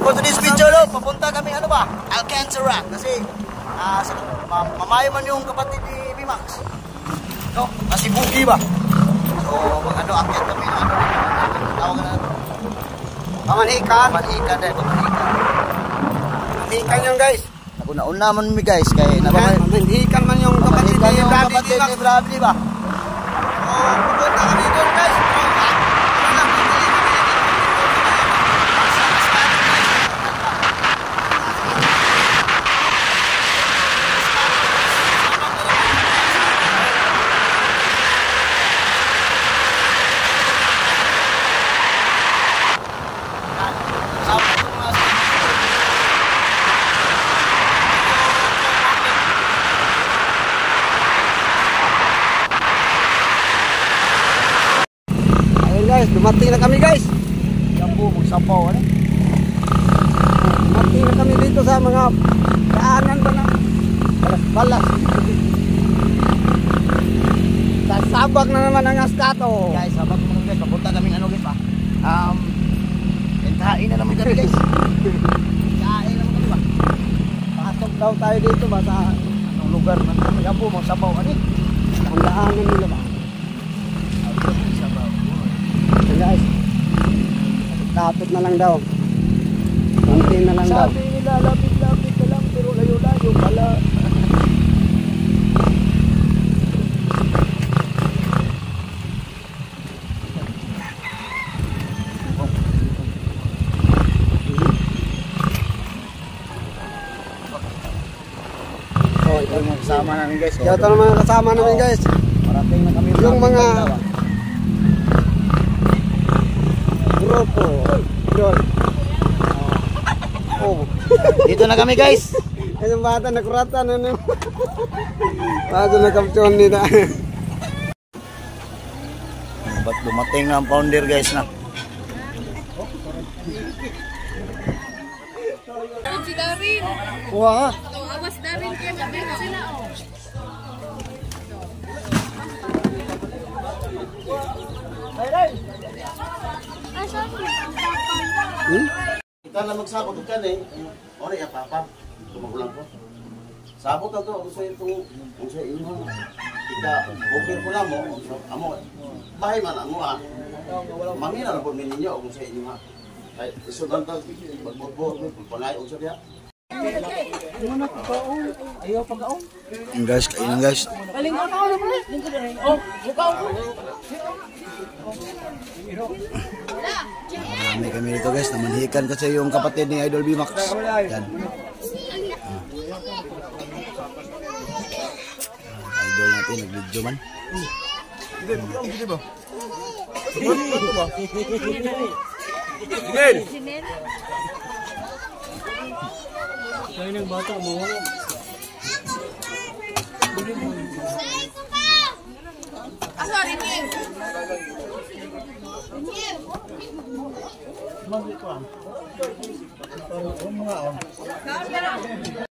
For today's video, no, papunta kami, ano ba? Alcantara. Kasi, mamayo man yung kapatid ni Bimax. No? Kasi bugi ba? So, ano, akyat kami na, ano, tawag na, Pamanhikan. Pamanhikan dahil, pamanhikan. Pamanhikan yun guys. Nauna man mi guys, kaya Pamanhikan man yung kapatid ni Bradley ba? Oo, pupunta kami doon guys. Dumating na kami guys. Jambu, magsapaw, ano? Dumating na kami dito sa mga daanan ba na balas. Sasabak na naman ang astato. Guys, sabak mo guys, papunta kami ano guys pa. Kain na naman kami guys. Kain naman kami ba? Pasok daw tayo dito ba sa anong lugar man kami? Jambu, magsapaw, ano? ang daanan nila ba? Guys, lapit na lang daw. Konti na lang daw. Sabi nila, lapit-lapit na lang, pero layo-layo pala. Oh, ito yung kasama namin guys. ito na mga kasama namin guys. Parating na kami. Yung mga grupo. Yun. Oh. Dito na kami guys. Yung bata nakuratan ano. Bago na kapsyon nila. Ba't dumating na ang founder guys na? Si Darin. Wah. Awas Darin kaya gabi na sila oh. Kita na magsabot ka na eh. Ori, papa. Tumagulang ko. Sabot na to. Kung sa inyo. Kita, okay ko lang mo. Amo, bahay man amo ah. Mangina na po ninyo kung sa inyo ha. Ay, isudan to. Magbot-bot. Panay, kung sa diya. Ayaw pagkaon. Guys, kainan guys. Paling ako na pala. Oh, bukaw ko. Marami kami dito guys. Namanhikan kasi yung kapatid ni Idol Bimax. Yan. Idol natin, nag-video man. Hindi ba? Sinel. Kaya ng bata mo. Sorry, Kim. Mga